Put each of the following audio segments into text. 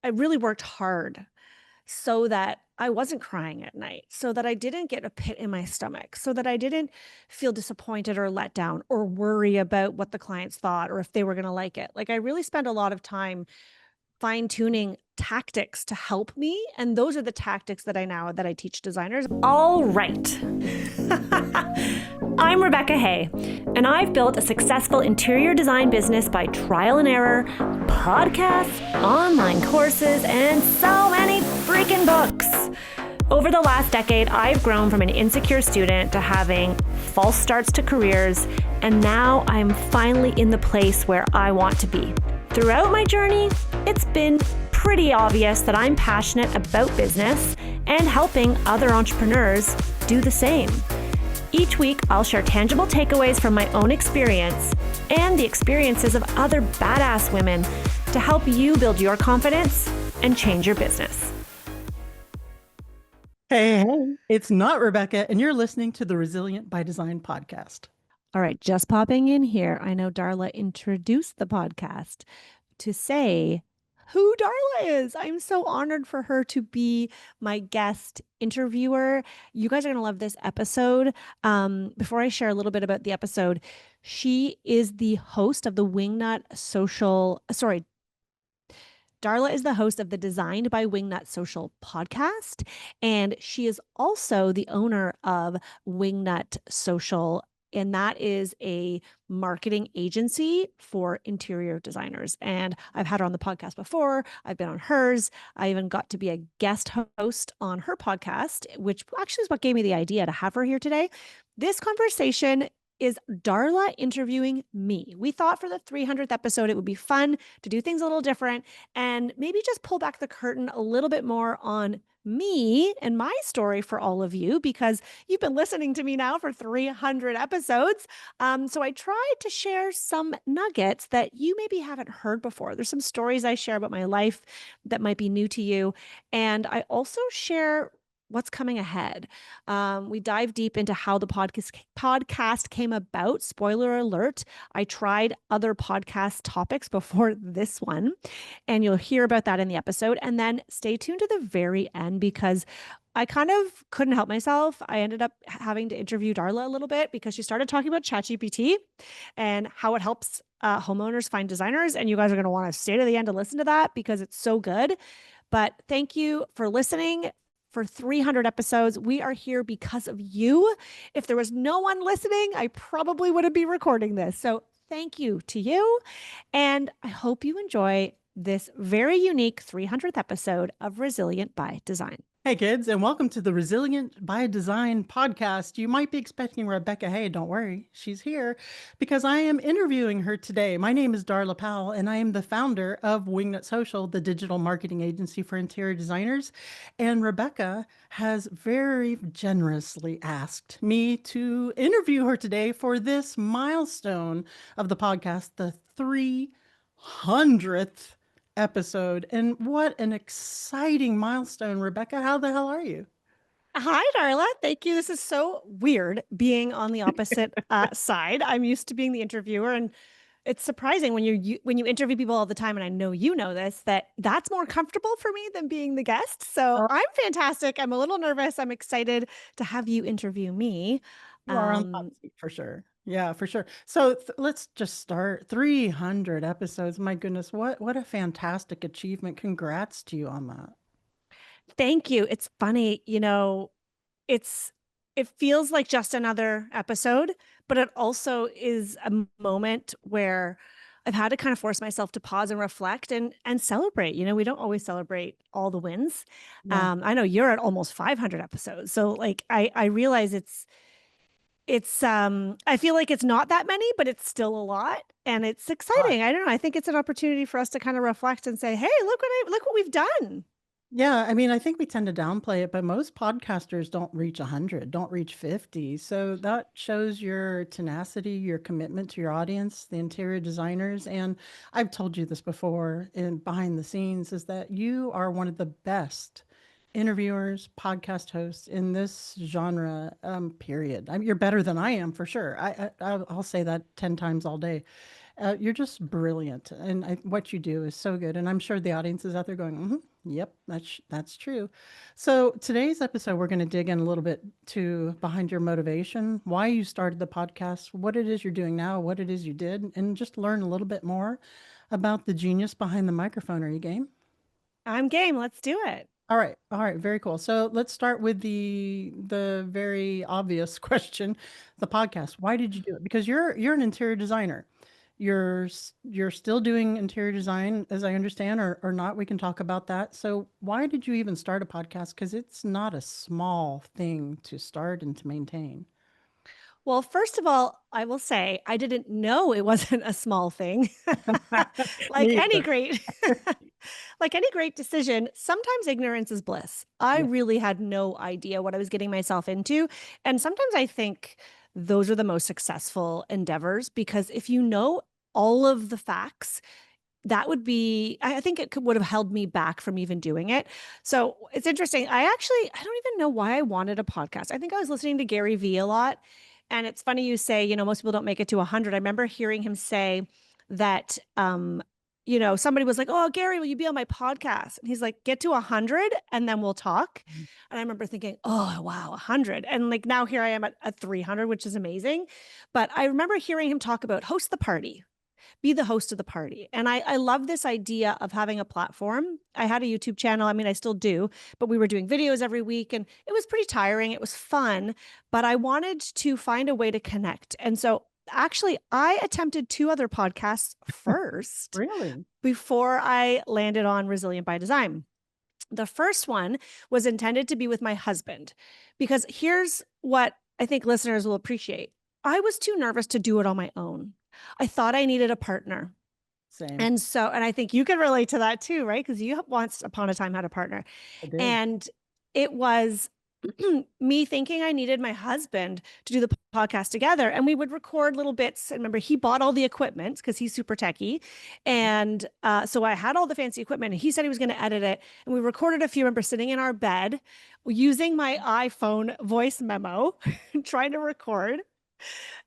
I really worked hard so that I wasn't crying at night, so that I didn't get a pit in my stomach, so that I didn't feel disappointed or let down or worry about what the clients thought or if they were going to like it. Like I really spent a lot of time fine tuning tactics to help me. And those are the tactics that I teach designers. All right. I'm Rebecca Hay, and I've built a successful interior design business by trial and error, podcasts, online courses, and so many freaking books. Over the last decade, I've grown from an insecure student to having false starts to careers, and now I'm finally in the place where I want to be. Throughout my journey, it's been pretty obvious that I'm passionate about business and helping other entrepreneurs do the same. Each week, I'll share tangible takeaways from my own experience and the experiences of other badass women to help you build your confidence and change your business. Hey, it's not Rebecca, and you're listening to the Resilient by Design podcast. All right, just popping in here. I know Darla introduced the podcast to say who Darla is. I'm so honored for her to be my guest interviewer. You guys are going to love this episode. Before I share a little bit about the episode, she is the host of the Wingnut Social. Sorry, Darla is the host of the Designed by Wingnut Social podcast, and she is also the owner of Wingnut Social, and that is a marketing agency for interior designers. And I've had her on the podcast before. I've been on hers. I even got to be a guest host on her podcast, which actually is what gave me the idea to have her here today. This conversation is Darla interviewing me. We thought for the 300th episode, it would be fun to do things a little different and maybe just pull back the curtain a little bit more on me and my story for all of you, because you've been listening to me now for 300 episodes. So I tried to share some nuggets that you maybe haven't heard before. There's some stories I share about my life that might be new to you. And I also share what's coming ahead. We dive deep into how the podcast came about. Spoiler alert, I tried other podcast topics before this one, and you'll hear about that in the episode. And then stay tuned to the very end, because I kind of couldn't help myself. I ended up having to interview Darla a little bit because she started talking about ChatGPT and how it helps homeowners find designers. And you guys are going to want to stay to the end to listen to that because it's so good. But thank you for listening. For 300 episodes, we are here because of you. If there was no one listening, I probably wouldn't be recording this. So thank you to you. And I hope you enjoy this very unique 300th episode of Resilient by Design. Hey, kids, and welcome to the Resilient by Design podcast. You might be expecting Rebecca. Hey, don't worry. She's here because I am interviewing her today. My name is Darla Powell, and I am the founder of Wingnut Social, the digital marketing agency for interior designers. And Rebecca has very generously asked me to interview her today for this milestone of the podcast, the 300th episode. And what an exciting milestone, Rebecca. How the hell are you? Hi, Darla. Thank you. This is so weird being on the opposite side. I'm used to being the interviewer, and it's surprising when you interview people all the time, and I know you know this, that's more comfortable for me than being the guest. So Oh, I'm fantastic. I'm a little nervous. I'm excited to have you interview me. you are on the hot seat for sure. Yeah, for sure. So let's just start. 300 episodes. My goodness, what a fantastic achievement. Congrats to you on that. Thank you. It's funny, it's it feels like just another episode, but it also is a moment where I've had to kind of force myself to pause and reflect and celebrate. We don't always celebrate all the wins. Yeah. I know you're at almost 500 episodes. So like I realize I feel like it's not that many, but it's still a lot and it's exciting. I don't know. I think it's an opportunity for us to kind of reflect and say, "Hey, look what we've done." Yeah, I mean, I think we tend to downplay it, but most podcasters don't reach 100, don't reach 50. So that shows your tenacity, your commitment to your audience, the interior designers. And I've told you this before in behind the scenes is that you are one of the best interviewers, podcast hosts in this genre, period. You're better than I am for sure. I'll say that 10 times all day. You're just brilliant, and what you do is so good. And I'm sure the audience is out there going, "Yep, that's true." So today's episode, we're going to dig in a little bit to behind your motivation, why you started the podcast, what it is you're doing now, what it is you did, and just learn a little bit more about the genius behind the microphone. Are you game? I'm game. Let's do it. All right, very cool. So let's start with the very obvious question, the podcast. Why did you do it? Because you're an interior designer. You're still doing interior design, as I understand, or not. We can talk about that. So why did you even start a podcast? Because it's not a small thing to start and to maintain. Well, first of all, I will say I didn't know it wasn't a small thing. Like Me any either. great like any great decision, sometimes ignorance is bliss. I Yeah. really had no idea what I was getting myself into, and sometimes I think those are the most successful endeavors because if you know all of the facts, that would be I think it would have held me back from even doing it. So it's interesting. I don't even know why I wanted a podcast. I think I was listening to Gary Vee a lot. And it's funny you say, most people don't make it to 100. I remember hearing him say that, somebody was like, oh, Gary, will you be on my podcast? And he's like, get to 100 and then we'll talk. And I remember thinking, oh, wow, 100. And like now here I am at 300, which is amazing. But I remember hearing him talk about host the party, be the host of the party. And I love this idea of having a platform. I had a YouTube channel. I mean, I still do, but we were doing videos every week and it was pretty tiring. It was fun, but I wanted to find a way to connect. And so actually, I attempted two other podcasts first Really? before I landed on Resilient by Design. The first one was intended to be with my husband because here's what I think listeners will appreciate. I was too nervous to do it on my own. I thought I needed a partner. Same. And I think you can relate to that too, right? Because you once upon a time had a partner. I did. And it was me thinking I needed my husband to do the podcast together. And we would record little bits. And remember, he bought all the equipment because he's super techie. And so I had all the fancy equipment and he said he was going to edit it. And we recorded a few, remember sitting in our bed using my iPhone voice memo, trying to record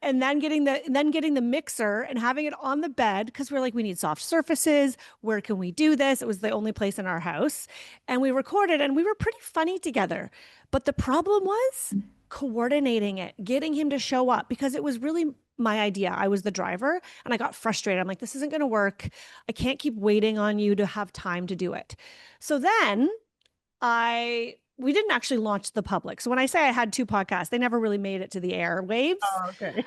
and then getting the mixer and having it on the bed because we're like we need soft surfaces, where can we do this? It was the only place in our house, and we recorded and we were pretty funny together, but the problem was coordinating it, getting him to show up because it was really my idea. I was the driver and I got frustrated. I'm like, this isn't going to work. I can't keep waiting on you to have time to do it. So then I we didn't actually launch the public. So when I say I had two podcasts, they never really made it to the airwaves. Oh, okay.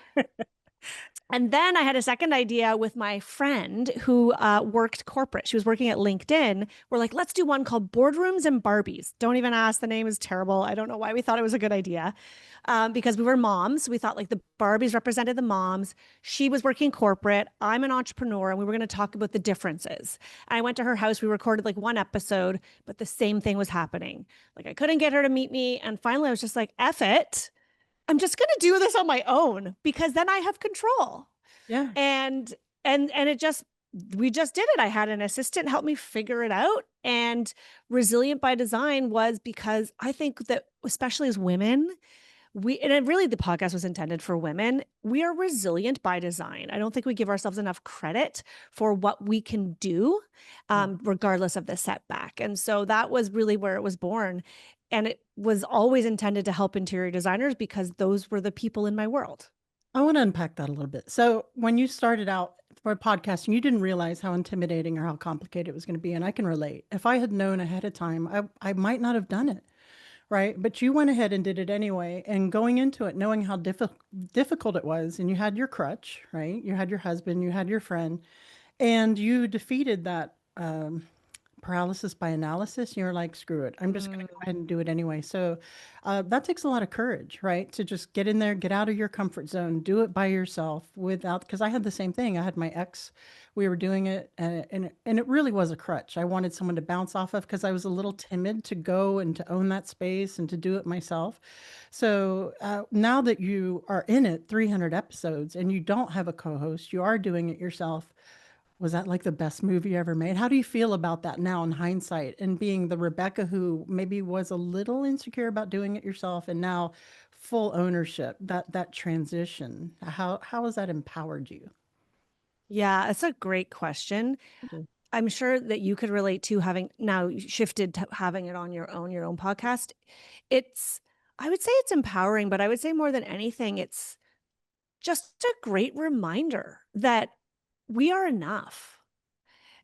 And then I had a second idea with my friend who worked corporate. She was working at LinkedIn. We're like, let's do one called Boardrooms and Barbies. Don't even ask. The name is terrible. I don't know why we thought it was a good idea because we were moms. We thought like the Barbies represented the moms. She was working corporate. I'm an entrepreneur. And we were going to talk about the differences. I went to her house. We recorded like one episode, but the same thing was happening. Like I couldn't get her to meet me. And finally, I was just like, F it. I'm just going to do this on my own because then I have control. Yeah. And it just we just did it. I had an assistant help me figure it out. And Resilient by Design was because I think that especially as women, really the podcast was intended for women. We are resilient by design. I don't think we give ourselves enough credit for what we can do, Yeah. regardless of the setback. And so that was really where it was born. And it was always intended to help interior designers because those were the people in my world. I want to unpack that a little bit. So, when you started out for podcasting, you didn't realize how intimidating or how complicated it was going to be. And I can relate. If I had known ahead of time, I might not have done it. Right. But you went ahead and did it anyway. And going into it, knowing how difficult it was, and you had your crutch, right? You had your husband, you had your friend, and you defeated that paralysis by analysis. You're like, screw it. I'm just going to go ahead and do it anyway. So that takes a lot of courage, right? To just get in there, get out of your comfort zone, do it by yourself without, because I had the same thing. I had my ex, we were doing it, and it really was a crutch. I wanted someone to bounce off of because I was a little timid to go and to own that space and to do it myself. So now that you are in it, 300 episodes, and you don't have a co-host, you are doing it yourself. Was that like the best movie you ever made? How do you feel about that now in hindsight and being the Rebecca who maybe was a little insecure about doing it yourself and now full ownership, that transition? How has that empowered you? Yeah, it's a great question. I'm sure that you could relate to having now shifted to having it on your own podcast. It's, I would say it's empowering, but I would say more than anything, it's just a great reminder that we are enough.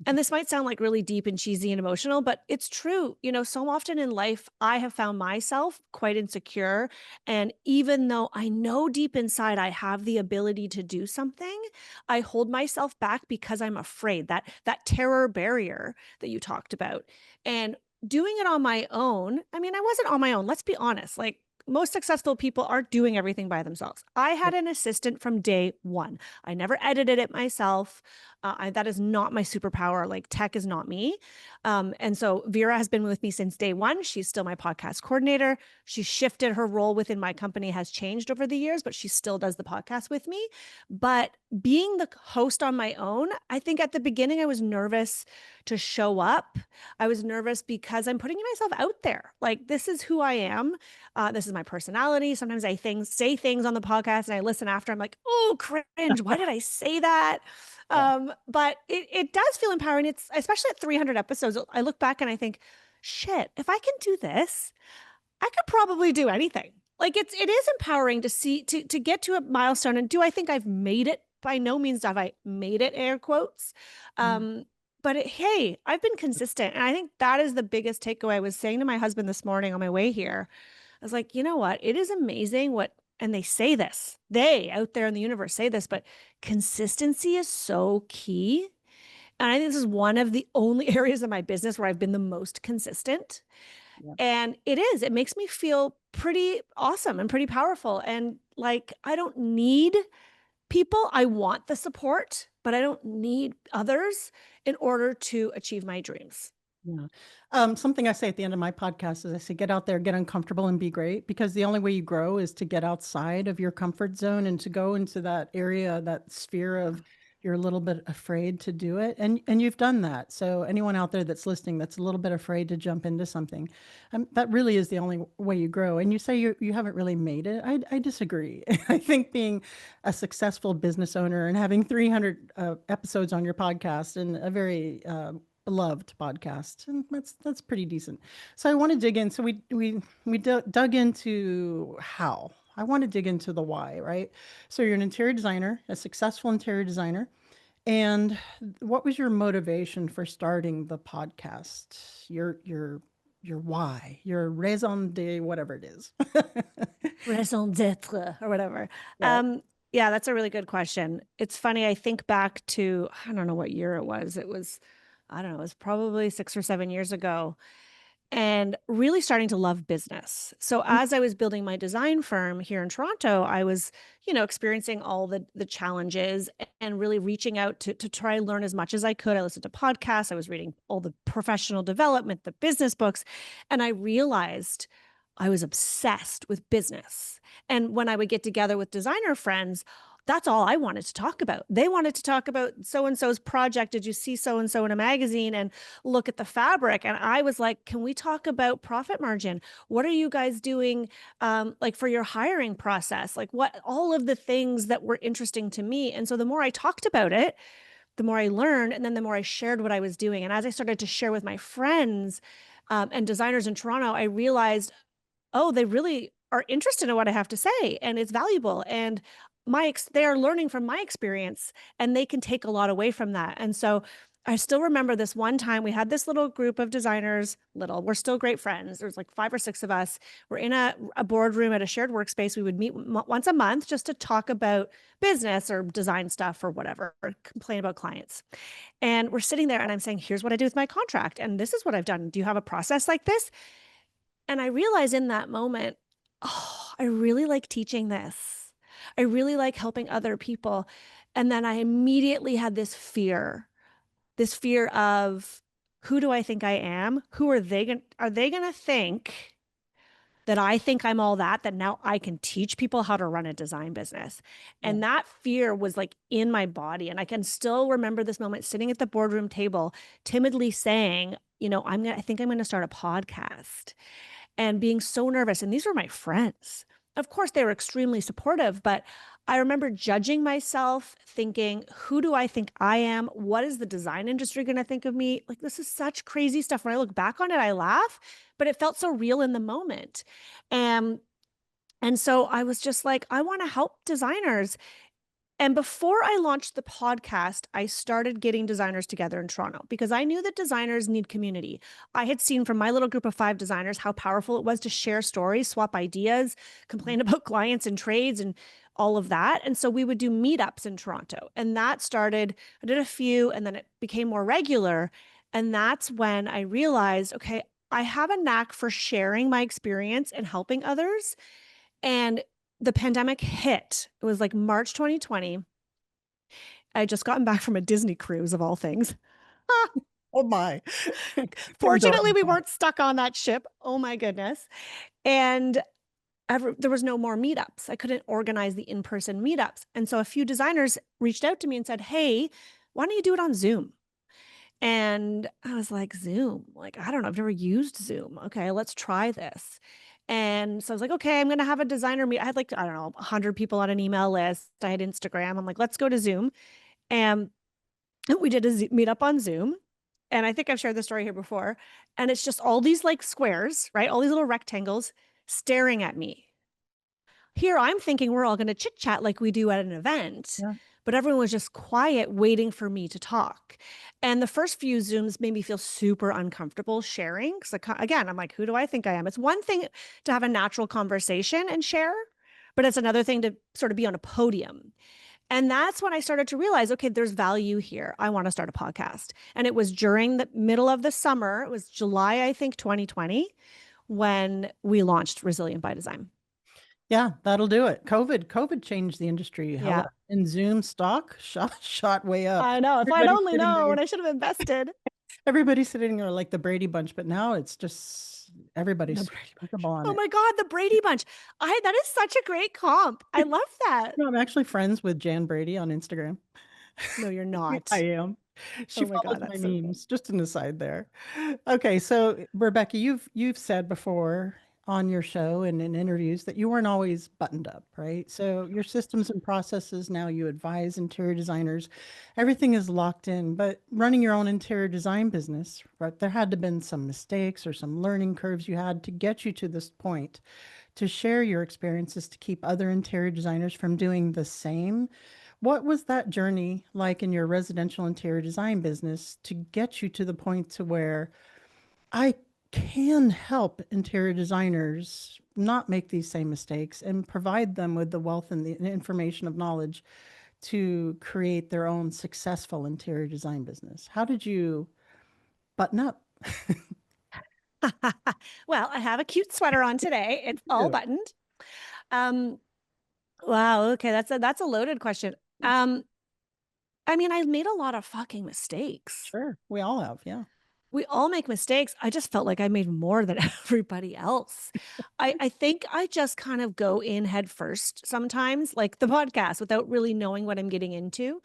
And this might sound like really deep and cheesy and emotional, but it's true. You know, so often in life, I have found myself quite insecure. And even though I know deep inside I have the ability to do something, I hold myself back because I'm afraid, that terror barrier that you talked about. And doing it on my own, I mean, I wasn't on my own. Let's be honest. Like, most successful people aren't doing everything by themselves. I had an assistant from day one. I never edited it myself. That is not my superpower. Like, tech is not me. And so Vera has been with me since day one. She's still my podcast coordinator. She shifted her role within my company, has changed over the years, but she still does the podcast with me. But being the host on my own, I think at the beginning I was nervous to show up. I was nervous because I'm putting myself out there. Like, this is who I am. This is my personality. Sometimes I say things on the podcast and I listen after. I'm like, oh, cringe. Why did I say that? Yeah. But it does feel empowering. It's especially at 300 episodes. I look back and I think, shit, if I can do this, I could probably do anything. Like, it is empowering to see to get to a milestone. And do I think I've made it? By no means have I made it, air quotes. Mm. But hey, I've been consistent. And I think that is the biggest takeaway. I was saying to my husband this morning on my way here, I was like, you know what? It is amazing what, and they say this, they out there in the universe say this, but consistency is so key. And I think this is one of the only areas of my business where I've been the most consistent. Yeah. And it makes me feel pretty awesome and pretty powerful. And like, I don't need people. I want the support, but I don't need others in order to achieve my dreams. Yeah. Something I say at the end of my podcast is I say, get out there, get uncomfortable and be great, because the only way you grow is to get outside of your comfort zone and to go into that area, that sphere of you're a little bit afraid to do it. And you've done that. So anyone out there that's listening, that's a little bit afraid to jump into something, that really is the only way you grow. And you say you haven't really made it. I disagree. I think being a successful business owner and having 300 episodes on your podcast and a very beloved podcast, and that's pretty decent. So I want to dig in. So dug into how. I want to dig into the why, right? So you're an interior designer, a successful interior designer, and what was your motivation for starting the podcast? Your why, your raison de whatever it is. Raison d'être or whatever. Yeah. Yeah, that's a really good question. It's funny. I think back to, I don't know what year it was. I don't know, it was probably 6 or 7 years ago, and really starting to love business. So as I was building my design firm here in Toronto, I was, experiencing all the challenges and really reaching out to try and learn as much as I could. I listened to podcasts, I was reading all the professional development, the business books, and I realized I was obsessed with business. And when I would get together with designer friends, that's all I wanted to talk about. They wanted to talk about so and so's project. Did you see so and so in a magazine and look at the fabric? And I was like, can we talk about profit margin? What are you guys doing like for your hiring process? Like, what all of the things that were interesting to me. And so the more I talked about it, the more I learned, and then the more I shared what I was doing. And as I started to share with my friends and designers in Toronto, I realized, oh, they really are interested in what I have to say, and it's valuable. And they are learning from my experience, and they can take a lot away from that. And so I still remember this one time we had this little group of designers, we're still great friends. There's like 5 or 6 of us. We're in a boardroom at a shared workspace. We would meet once a month just to talk about business or design stuff or whatever, or complain about clients. And we're sitting there and I'm saying, here's what I do with my contract. And this is what I've done. Do you have a process like this? And I realized in that moment, oh, I really like teaching this. I really like helping other people. And then I immediately had this fear of, who do I think I am? Who are they going to think that I think I'm all that now I can teach people how to run a design business? Yeah. And that fear was like in my body. And I can still remember this moment sitting at the boardroom table, timidly saying, I think I'm going to start a podcast, and being so nervous. And these were my friends. of course, they were extremely supportive, but I remember judging myself, thinking, who do I think I am? What is the design industry going to think of me? Like, this is such crazy stuff. When I look back on it, I laugh, but it felt so real in the moment. And and so I was just like, I want to help designers. And before I launched the podcast, I started getting designers together in Toronto because I knew that designers need community. I had seen from my little group of 5 designers how powerful it was to share stories, swap ideas, complain about clients and trades and all of that. And so we would do meetups in Toronto. And that started, I did a few, and then it became more regular. And that's when I realized, okay, I have a knack for sharing my experience and helping others. And the pandemic hit. It was like March 2020. I had just gotten back from a Disney cruise of all things. Oh my. Things are Fortunately, we weren't stuck on that ship. Oh my goodness. And there was no more meetups. I couldn't organize the in-person meetups. And so a few designers reached out to me and said, "Hey, why don't you do it on Zoom?" And I was like, Zoom? Like, I don't know. I've never used Zoom. Okay, let's try this. And so I was like, okay, I'm going to have a designer meet. I had like, I don't know, 100 people on an email list. I had Instagram. I'm like, let's go to Zoom. And we did a meet up on Zoom. And I think I've shared the story here before. And it's just all these like squares, right? All these little rectangles staring at me. Here I'm thinking we're all going to chit chat like we do at an event, Yeah. but everyone was just quiet waiting for me to talk. And the first few Zooms made me feel super uncomfortable sharing. Because again, I'm like, who do I think I am? It's one thing to have a natural conversation and share, but it's another thing to sort of be on a podium. And that's when I started to realize, okay, there's value here. I want to start a podcast. And it was during the middle of the summer. It was July, I think, 2020, when we launched Resilient by Design. Yeah, that'll do it. COVID changed the industry. Hello. Yeah. And Zoom stock shot way up. I know. If I'd Everybody's only sitting there. known, I should have invested. Everybody's sitting there like the Brady Bunch, but now it's just The everybody's Brady Bunch. comfortable on Oh it. my God, the Brady Bunch. That is such a great comp. I love that. No, I'm actually friends with Jan Brady on Instagram. No, you're I not. am. She Oh my follows God, my that's so good. memes. Just an aside there. Okay, so Rebecca, you've said before on your show and in interviews that you weren't always buttoned up, right? So your systems and processes now you advise interior designers, everything is locked in. But running your own interior design business, right? There had to been some mistakes or some learning curves you had to get you to this point to share your experiences to keep other interior designers from doing the same. What was that journey like in your residential interior design business to get you to the point to where I can help interior designers not make these same mistakes and provide them with the wealth and the information of knowledge to create their own successful interior design business? How did you button up? Well, I have a cute sweater on today. It's all Yeah. buttoned. Um, wow. Okay, that's a loaded question. Um, I mean, I made a lot of fucking mistakes. Sure, we all have. Yeah. We all make mistakes. I just felt like I made more than everybody else. I think I just kind of go in head first sometimes, like the podcast, without really knowing what I'm getting into.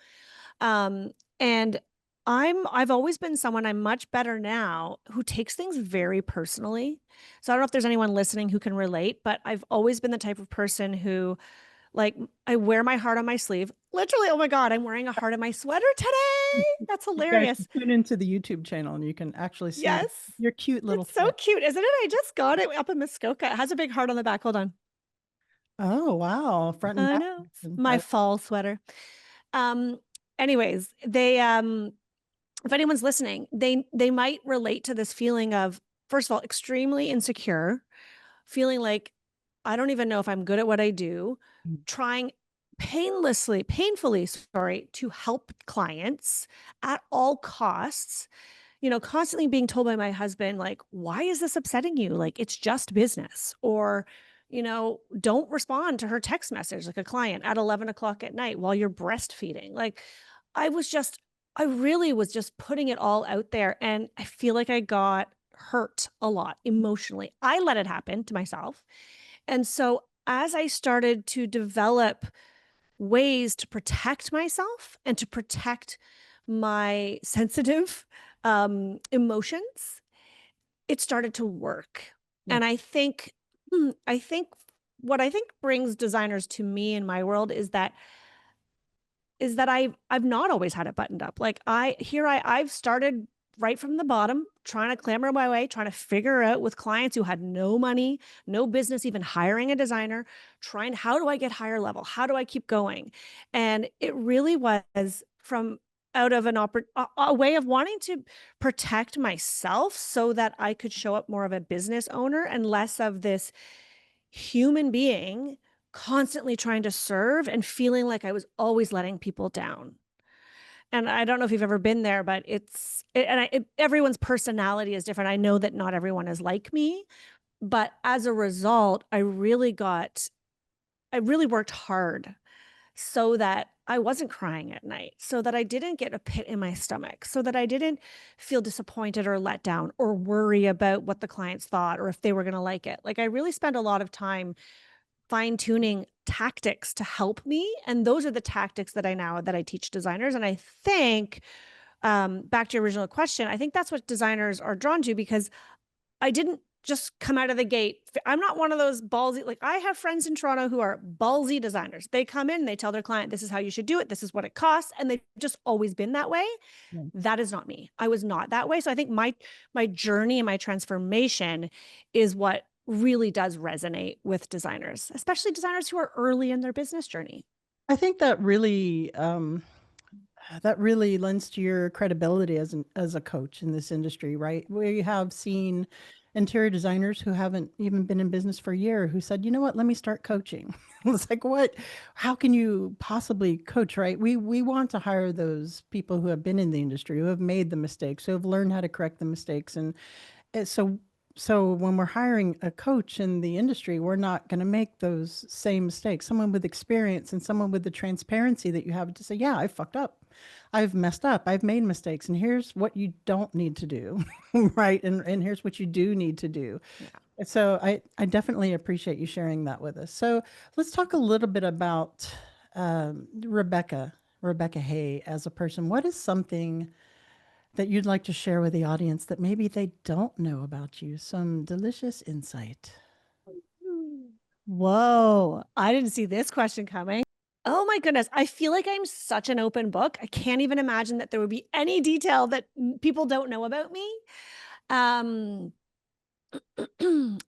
And I've always been someone, I'm much better now, who takes things very personally. So I don't know if there's anyone listening who can relate, but I've always been the type of person who, like, I wear my heart on my sleeve. Literally, oh my God, I'm wearing a heart on my sweater today. That's You guys hilarious. should tune into the YouTube channel and you can actually see Yes. your cute little It's so face. cute, isn't it? I just got it up in Muskoka. It has a big heart on the back. Hold on. Oh, wow. Front and I back. know. And My fall sweater. Um, anyways, if anyone's listening, they might relate to this feeling of, first of all, extremely insecure, feeling like I don't even know if I'm good at what I do, trying painfully, sorry, to help clients at all costs, constantly being told by my husband, like, why is this upsetting you? Like, it's just business. Or, don't respond to her text message, like a client at 11 o'clock at night while you're breastfeeding. Like, I was just, I really was just putting it all out there. And I feel like I got hurt a lot emotionally. I let it happen to myself. And so as I started to develop ways to protect myself and to protect my sensitive emotions, it started to work. yeah. And I think what I think brings designers to me in my world is that I've not always had it buttoned up. Like I've started right from the bottom, trying to clamber my way, trying to figure out with clients who had no money, no business even hiring a designer, trying how do I get higher level? How do I keep going? And it really was from out of a way of wanting to protect myself so that I could show up more of a business owner and less of this human being constantly trying to serve and feeling like I was always letting people down. And I don't know if you've ever been there, but everyone's personality is different. I know that not everyone is like me, but as a result, I really worked hard so that I wasn't crying at night, so that I didn't get a pit in my stomach, so that I didn't feel disappointed or let down or worry about what the clients thought or if they were going to like it. Like I really spent a lot of time fine tuning tactics to help me. And those are the tactics that I teach designers. And I think back to your original question, I think that's what designers are drawn to because I didn't just come out of the gate. I'm not one of those ballsy, like I have friends in Toronto who are ballsy designers. They come in, they tell their client, this is how you should do it. This is what it costs. And they've just always been that way. Yeah. That is not me. I was not that way. So I think my journey and my transformation is what really does resonate with designers, especially designers who are early in their business journey. I think that really lends to your credibility as a coach in this industry, right? We have seen interior designers who haven't even been in business for a year who said, "You know what? Let me start coaching." It's like, what? How can you possibly coach, right? We want to hire those people who have been in the industry, who have made the mistakes, who have learned how to correct the mistakes, and so when we're hiring a coach in the industry, we're not going to make those same mistakes. Someone with experience and someone with the transparency that you have to say, yeah, I fucked up. I've messed up. I've made mistakes. And here's what you don't need to do. Right. And here's what you do need to do. Yeah. So I definitely appreciate you sharing that with us. So let's talk a little bit about Rebecca Hay as a person. What is something that you'd like to share with the audience that maybe they don't know about you? Some delicious insight. Whoa, I didn't see this question coming. Oh my goodness. I feel like I'm such an open book. I can't even imagine that there would be any detail that people don't know about me. Um,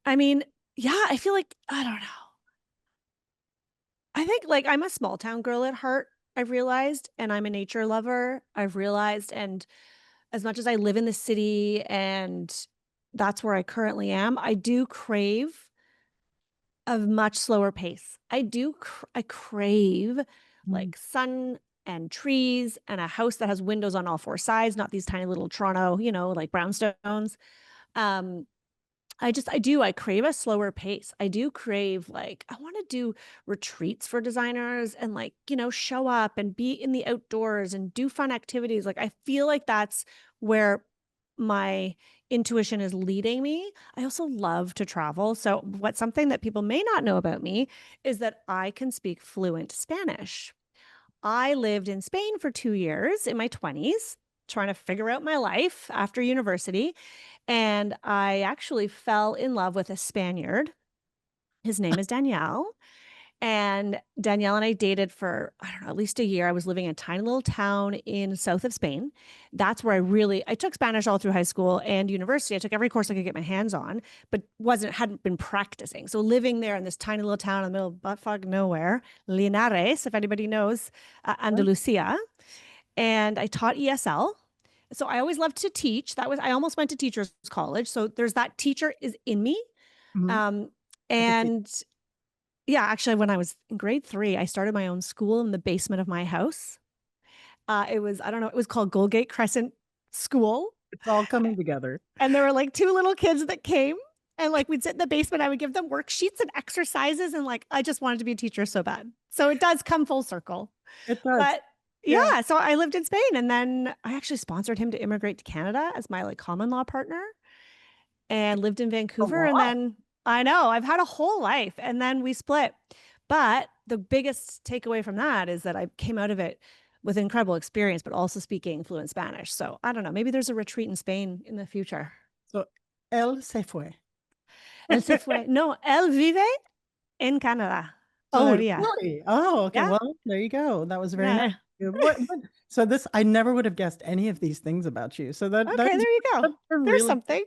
I mean, yeah, I feel like, I don't know. I think like I'm a small town girl at heart, I've realized, and I'm a nature lover, I've realized. And as much as I live in the city and that's where I currently am, I do crave a much slower pace. I crave Mm. like sun and trees and a house that has windows on all four sides, not these tiny little Toronto, like brownstones. Um, I crave a slower pace. I do crave like I want to do retreats for designers and like, show up and be in the outdoors and do fun activities. Like I feel like that's where my intuition is leading me. I also love to travel. So what's something that people may not know about me is that I can speak fluent Spanish. I lived in Spain for 2 years in my 20s trying to figure out my life after university. And I actually fell in love with a Spaniard. His name is Danielle. And Danielle and I dated for, I don't know, at least a year. I was living in a tiny little town in south of Spain. That's where I took Spanish all through high school and university. I took every course I could get my hands on, but hadn't been practicing. So living there in this tiny little town in the middle of buttfuck nowhere, Linares, if anybody knows, Andalusia. And I taught ESL. So I always loved to teach. I almost went to teachers college. So there's that teacher is in me. Mhm. Um, I could see. and yeah, actually, when I was in grade 3, I started my own school in the basement of my house. I don't know, it was called Goldgate Crescent School. It's all coming together. And there were like 2 little kids that came and like we'd sit in the basement. I would give them worksheets and exercises. And like, I just wanted to be a teacher so bad. So it does come full circle. It does. But Yeah. yeah, so I lived in Spain and then I actually sponsored him to immigrate to Canada as my like common law partner and lived in A Vancouver. And lot. then I know I've had a whole life and then we split. But the biggest takeaway from that is that I came out of it with incredible experience, but also speaking fluent Spanish. So I don't know, maybe there's a retreat in Spain in the future. So él se fue. Él se fue. No, él vive in Canada. Oh, Todavía. really? Oh, okay. Yeah. Well, there you go. That was very nice. Yeah. Yeah, so this, I never would have guessed any of these things about you. So that Okay, is there you go. that's a There's really something.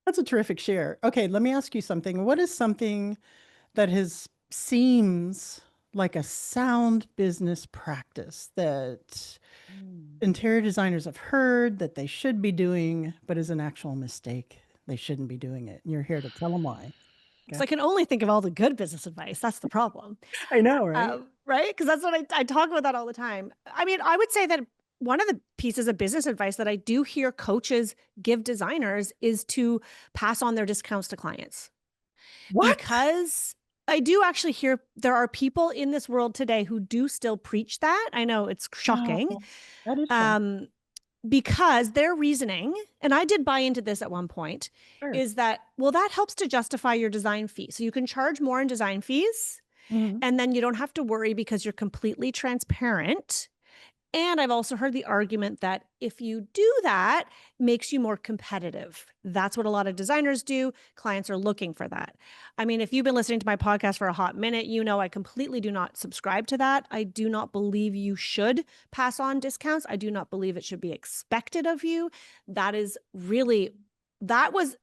that's a terrific share. Okay, let me ask you something. What is something that has seems like a sound business practice that Mm. interior designers have heard that they should be doing, but is an actual mistake? They shouldn't be doing it. And you're here to tell them why. So Okay. I can only think of all the good business advice. That's the problem. I know, right? Right? Because that's what I talk about that all the time. I mean, I would say that one of the pieces of business advice that I do hear coaches give designers is to pass on their discounts to clients. What? Because I do actually hear there are people in this world today who do still preach that. I know it's Oh, shocking. that is shocking. Um, because their reasoning, and I did buy into this at one point, Sure. is that, well, that helps to justify your design fee. So you can charge more in design fees, Mhm. and then you don't have to worry because you're completely transparent. And I've also heard the argument that if you do that, makes you more competitive. That's what a lot of designers do. Clients are looking for that. I mean, if you've been listening to my podcast for a hot minute, you know I completely do not subscribe to that. I do not believe you should pass on discounts. I do not believe it should be expected of you. That is really that was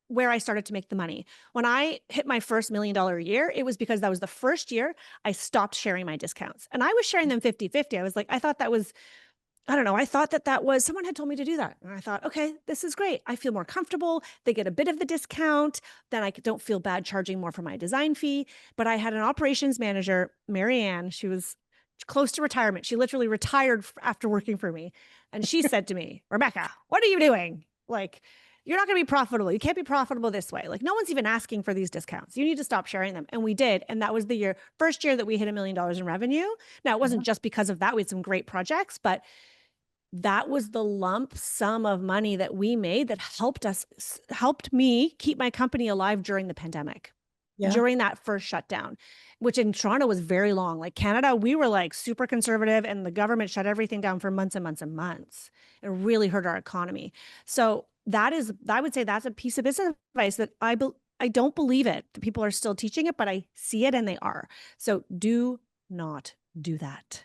where I started to make the money. When I hit my first $1 million a year, it was because that was the first year I stopped sharing my discounts. And I was sharing them 50-50. I was like, I thought that was, I don't know, I thought that that was, someone had told me to do that. And I thought, okay, this is great. I feel more comfortable. They get a bit of the discount. Then I don't feel bad charging more for my design fee. But I had an operations manager, Marianne. She was close to retirement. She literally retired after working for me. And she said to me, Rebecca, what are you doing? Like, you're not going to be profitable. You can't be profitable this way. Like, no one's even asking for these discounts. You need to stop sharing them. And we did. And that was the first year that we hit $1 million in revenue. Now, it wasn't just because of that. We had some great projects, but that was the lump sum of money that we made that helped me keep my company alive during the pandemic, Yeah. during that first shutdown, which in Toronto was very long. Like Canada, we were like super conservative and the government shut everything down for months and months and months. It really hurt our economy. So I would say that's a piece of business advice that I don't believe it. The people are still teaching it, but I see it and they are. So do not do that.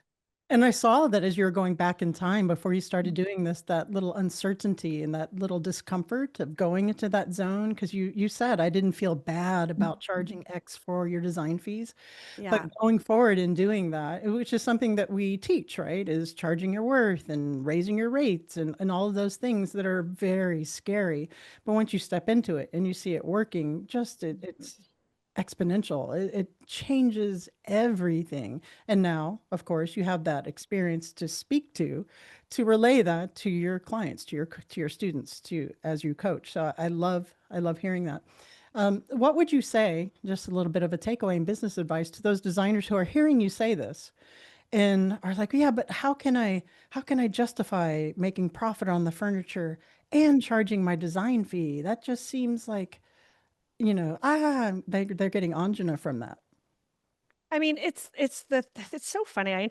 And I saw that as you were going back in time before you started doing this, that little uncertainty and that little discomfort of going into that zone, because you said I didn't feel bad about charging X for your design fees. But Yeah. going forward and doing that, which is something that we teach, right, is charging your worth and raising your rates and all of those things that are very scary. But once you step into it and you see it working, it's exponential. It changes everything. And now, of course, you have that experience to speak to relay that to your clients, to your students, to as you coach. So I love hearing that. What would you say, just a little bit of a takeaway in business advice to those designers who are hearing you say this and are like, yeah, but how can I justify making profit on the furniture and charging my design fee? That just seems like, they're getting angina from that. I mean, it's so funny. I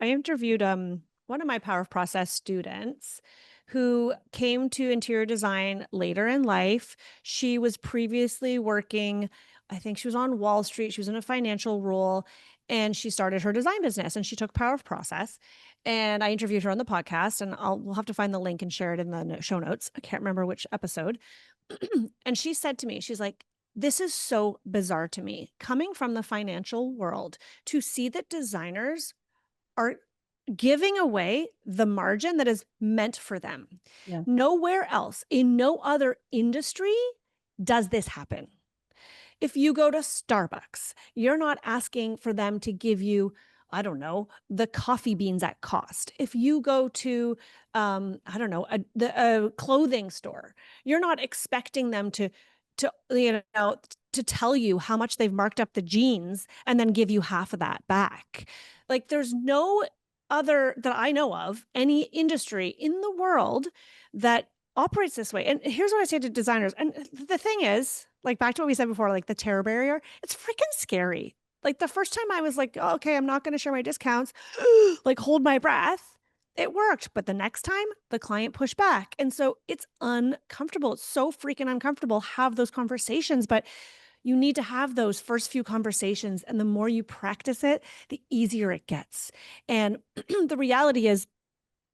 interviewed one of my Power of Process students who came to interior design later in life. She was previously working, I think she was on Wall Street. She was in a financial role and she started her design business and she took Power of Process. And I interviewed her on the podcast and we'll have to find the link and share it in the show notes. I can't remember which episode. And she said to me, she's like, this is so bizarre to me coming from the financial world to see that designers are giving away the margin that is meant for them. Yeah. Nowhere else, in no other industry, does this happen. If you go to Starbucks, you're not asking for them to give you, I don't know, the coffee beans at cost. If you go to, I don't know, a clothing store, you're not expecting them to tell you how much they've marked up the jeans and then give you half of that back. Like there's no other that I know of any industry in the world that operates this way. And here's what I say to designers. And the thing is, like back to what we said before, like the terror barrier, it's freaking scary. Like the first time I was like, oh, okay, I'm not going to share my discounts, like hold my breath. It worked. But the next time the client pushed back. And so it's uncomfortable. It's so freaking uncomfortable. Have those conversations. But You need to have those first few conversations. And the more you practice it, the easier it gets. And the reality is,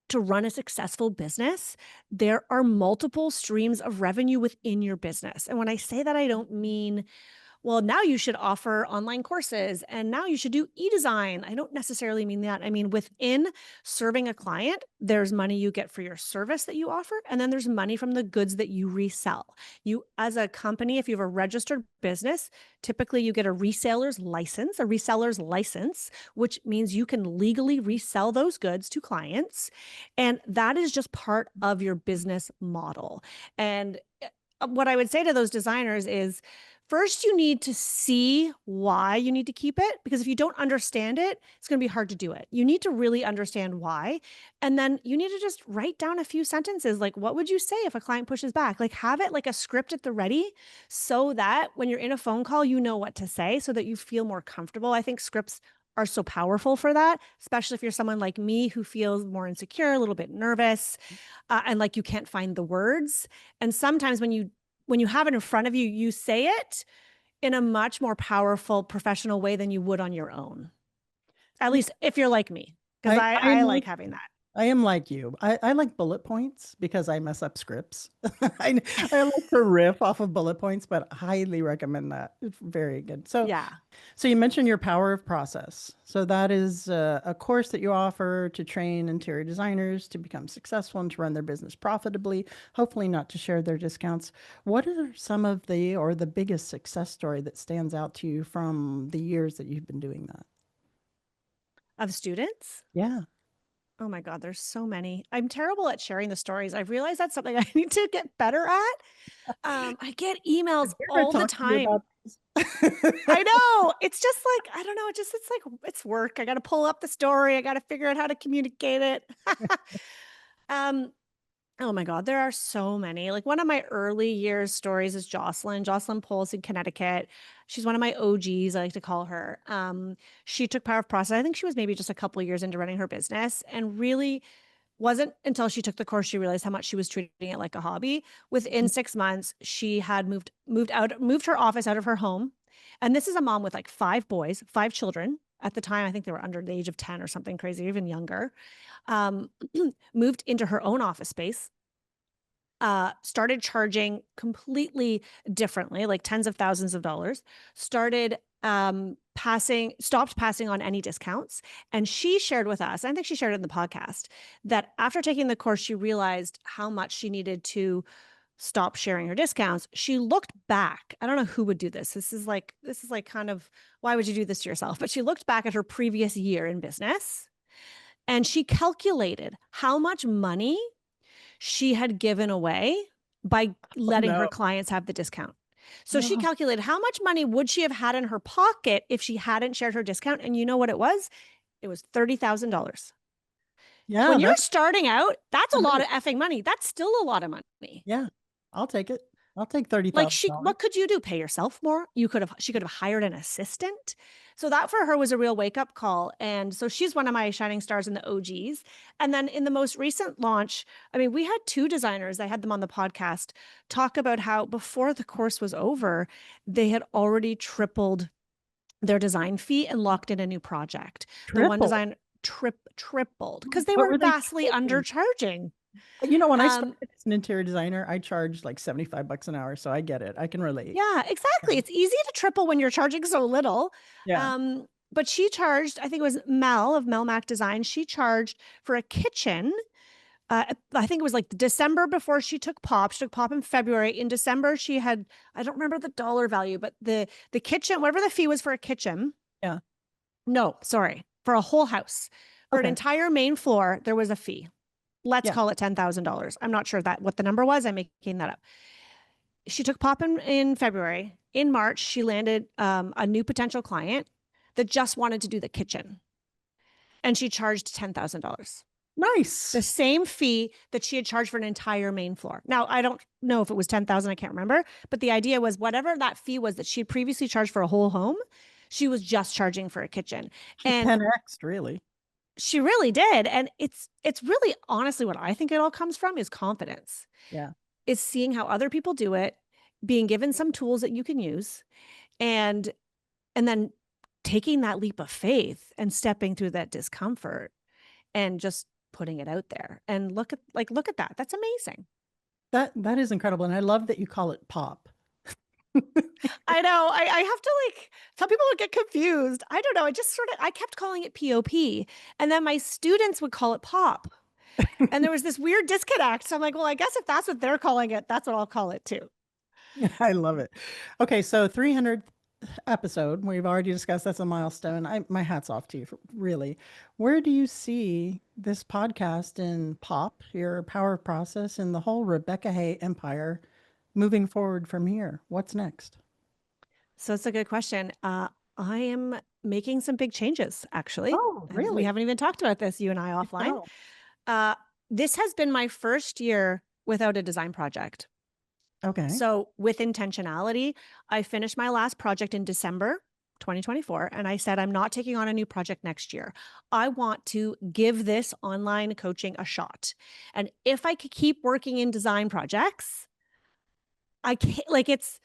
to run a successful business, there are multiple streams of revenue within your business. And when I say that, I don't mean, well, now you should offer online courses and now you should do e-design. I don't necessarily mean that. I mean, within serving a client, there's money you get for your service that you offer, and then there's money from the goods that you resell. You, as a company, if you have a registered business, typically you get a reseller's license, which means you can legally resell those goods to clients. And that is just part of your business model. And what I would say to those designers is, first, you need to see why you need to keep it, because if you don't understand it, it's going to be hard to do it. You need to really understand why. And then you need to just write down a few sentences. Like, what would you say if a client pushes back? Like, have it like a script at the ready so that when you're in a phone call, you know what to say so that you feel more comfortable. I think scripts are so powerful for that, especially if you're someone like me who feels more insecure, a little bit nervous, and like you can't find the words. And sometimes when you have it in front of you, you say it in a much more powerful professional way than you would on your own. At least if you're like me, because I am I like like having that. I am like you. I like bullet points because I mess up scripts. I like to riff off of bullet points, but highly recommend that. It's very good. Yeah. So you mentioned your power of process. So that is a course that you offer to train interior designers to become successful and to run their business profitably, hopefully not to share their discounts. What are some of the biggest success story that stands out to you from the years that you've been doing that? Of students? Yeah. Oh my God, there's so many. I'm terrible at sharing the stories. I've realized that's something I need to get better at. I get emails You're going all to the talk to me time. about I know. It's just like, I don't know. It's like, it's work. I got to pull up the story. I got to figure out how to communicate it. um, Oh my God, there are so many. Like, one of my early years stories is Jocelyn Polis in Connecticut. She's one of my OGs, I like to call her. She took power of process. I think she was maybe just a couple of years into running her business, and really wasn't until she took the course she realized how much she was treating it like a hobby. Within 6 months, she had moved her office out of her home. And this is a mom with like 5 boys, 5 children. At the time, I think they were under the age of 10 or something crazy, even younger. Um, moved into her own office space, started charging completely differently, like tens of thousands of dollars, stopped passing on any discounts. And she shared with us, I think she shared it in the podcast, that after taking the course, she realized how much she needed to stop sharing her discounts. She looked back. I don't know who would do this. This is like kind of, why would you do this to yourself? But she looked back at her previous year in business and she calculated how much money she had given away by Oh, letting her no. clients have the discount. So she No. calculated how much money would she have had in her pocket if she hadn't shared her discount. And you know what it was? It was $30,000. Yeah, When you're that's starting out, that's a lot great. of effing money. That's still a lot of money. Yeah, I'll take it. I'll take Like, $30,000. what could you do? Pay yourself more? She could have hired an assistant. So that for her was a real wake up call. And so she's one of my shining stars in the OGs. And then in the most recent launch, I mean, we had 2 designers, I had them on the podcast, talk about how before the course was over, they had already tripled their design fee and locked in a new project. The one Triple. design tripled because they What were were they vastly charging? undercharging. When I Um, started as an interior designer, I charged like 75 bucks an hour, so I get it. I can relate. Yeah, exactly. Yeah. It's easy to triple when you're charging so little. Yeah. But she charged, I think it was Mel of Mel Mac Design. She charged for a kitchen. I think it was like December before she took pop. She took pop in February. In December, she had, I don't remember the dollar value, but the kitchen, whatever the fee was for a kitchen. Yeah. No, sorry, for a whole house. For an Okay. entire main floor, there was a fee. Let's Yeah. call it $10,000. I'm not sure what the number was. I'm making that up. She took pop in February. In March, she landed a new potential client that just wanted to do the kitchen. And she charged $10,000. The Nice. same fee that she had charged for an entire main floor. Now, I don't know if it was 10,000, I can't remember, but the idea was whatever that fee was that she had previously charged for a whole home, she was just charging for a kitchen. She And 10x, really. she really did. And it's really honestly what I think it all comes from is confidence. Yeah. Is seeing how other people do it, being given some tools that you can use, And and then taking that leap of faith and stepping through that discomfort and just putting it out there. And look at that. That's amazing. That is incredible. And I love that you call it pop. I know. I have to like some people would get confused. I don't know. I just sort of I kept calling it POP. And then my students would call it pop. And there was this weird disconnect. So I'm like, well, I guess if that's what they're calling it, that's what I'll call it too. I love it. Okay, so 300th episode, we've already discussed that's a milestone. My hat's off to you, really. Where do you see this podcast in pop, your power process, and the whole Rebecca Hay empire moving forward from here? What's next? So it's a good question. I am making some big changes, actually. Oh, We really? haven't even talked about this, you and I offline. Oh, Uh, this has been my first year without a design project. okay. So, with intentionality, I finished my last project in December 2024, and I said, I'm not taking on a new project next year. I want to give this online coaching a shot. And if I could keep working in design projects, I can't like it's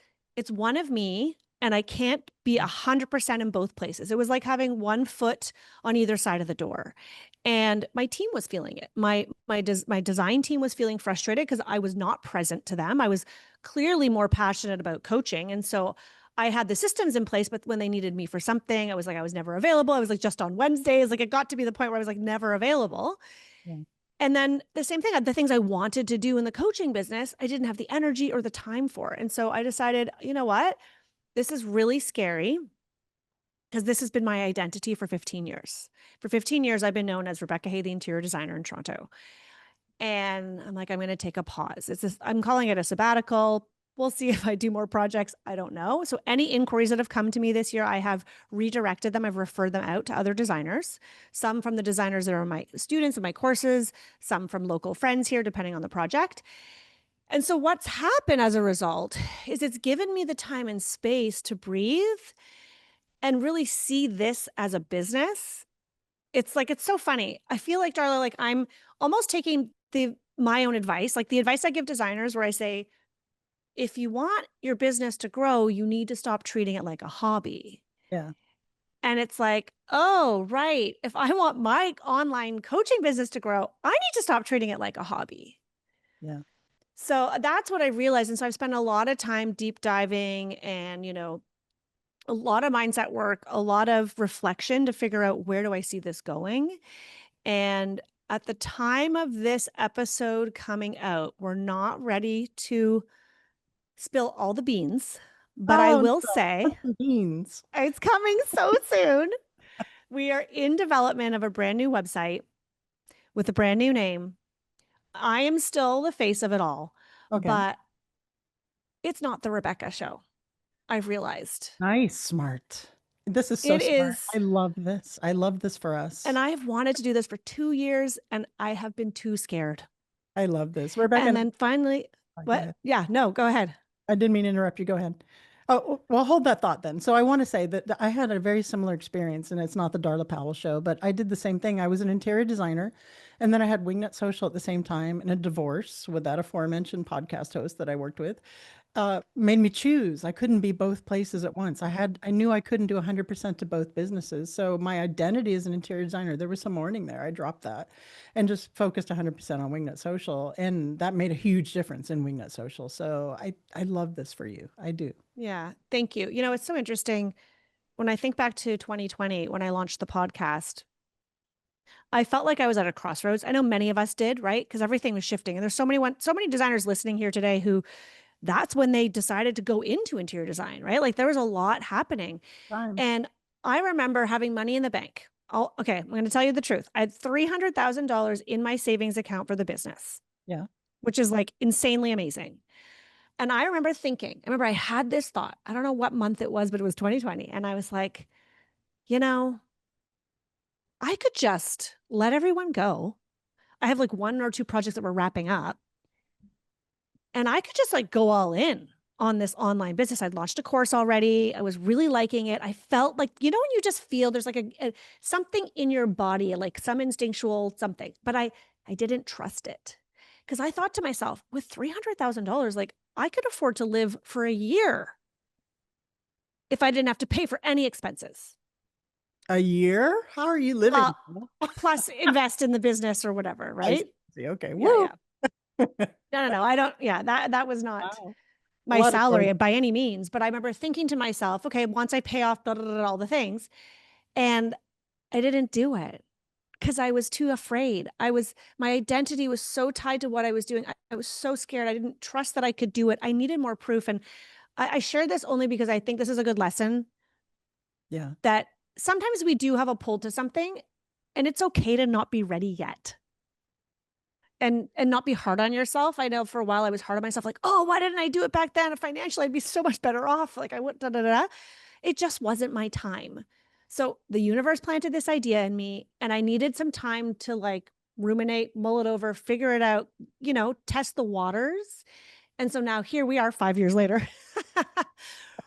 one of me and I can't be 100% in both places. It was like having one foot on either side of the door. And my team was feeling it. My design team was feeling frustrated because I was not present to them. I was clearly more passionate about coaching. And so I had the systems in place, but when they needed me for something, I was never available. I was like just on Wednesdays. Like it got to be the point where I was like never available. Yeah. And then the same thing, the things I wanted to do in the coaching business, I didn't have the energy or the time for. And so I decided, you know what? This is really scary because this has been my identity for 15 years. For 15 years, I've been known as Rebecca Hay, the interior designer in Toronto. And I'm like, I'm going to take a pause. I'm calling it a sabbatical. We'll see if I do more projects. I don't know. So any inquiries that have come to me this year, I have redirected them. I've referred them out to other designers, some from the designers that are my students in my courses, some from local friends here, depending on the project. And so what's happened as a result is it's given me the time and space to breathe and really see this as a business. It's so funny. I feel like, Darla, like I'm almost taking my own advice, like the advice I give designers where I say, if you want your business to grow, you need to stop treating it like a hobby. Yeah. And it's like, oh, right. If I want my online coaching business to grow, I need to stop treating it like a hobby. Yeah. So that's what I realized. And so I've spent a lot of time deep diving and, a lot of mindset work, a lot of reflection to figure out where do I see this going. And at the time of this episode coming out, we're not ready to spill all the beans, but I Oh, will no. say What's the beans? it's coming so soon. We are in development of a brand new website with a brand new name. I am still the face of it all, Okay. but it's not the Rebecca show. I've realized Nice. Smart. This is so it smart. is. I love this. I love this for And us. I have wanted to do this for 2 years and I have been too scared. I love this. Rebecca, And then finally, go what? ahead. Yeah, no, go ahead. I didn't mean to interrupt you. Go ahead. Oh, well, hold that thought then. So I want to say that I had a very similar experience, and it's not the Darla Powell show, but I did the same thing. I was an interior designer, and then I had Wingnut Social at the same time, and a divorce with that aforementioned podcast host that I worked with. Made me choose. I couldn't be both places at once. I knew I couldn't do 100% to both businesses. So my identity as an interior designer, there was some mourning there. I dropped that and just focused 100% on Wingnut Social. And that made a huge difference in Wingnut Social. So I love this for you. I do. Yeah, thank you. It's so interesting. When I think back to 2020, when I launched the podcast, I felt like I was at a crossroads. I know many of us did, right? Because everything was shifting. And there's so many designers listening here today who that's when they decided to go into interior design, right? Like there was a lot happening. Time. And I remember having money in the bank. Okay, I'm going to tell you the truth. I had $300,000 in my savings account for the business, Yeah. which is like insanely amazing. And I remember I had this thought. I don't know what month it was, but it was 2020. And I was like, you know, I could just let everyone go. I have like one or two projects that we're wrapping up. And I could just like go all in on this online business. I'd launched a course already. I was really liking it. I felt like, when you just feel there's like a something in your body, like some instinctual something, but I didn't trust it because I thought to myself, with $300,000, like I could afford to live for a year. if I didn't have to pay for any expenses. A year? How are you living? Well, plus invest in the business or whatever, I right? see. Okay. Yeah, Woo. yeah. No. I don't. Yeah, that was not Wow. A my lot of growth. salary by any means. But I remember thinking to myself, okay, once I pay off blah, blah, blah, all the things, and I didn't do it because I was too afraid. My identity was so tied to what I was doing. I was so scared. I didn't trust that I could do it. I needed more proof. And I shared this only because I think this is a good lesson Yeah. that sometimes we do have a pull to something and it's okay to not be ready yet. And not be hard on yourself. I know for a while I was hard on myself, like, oh, why didn't I do it back then? Financially, I'd be so much better off. Like I would, da da da. It just wasn't my time. So the universe planted this idea in me, and I needed some time to like ruminate, mull it over, figure it out, test the waters. And so now here we are 5 years later,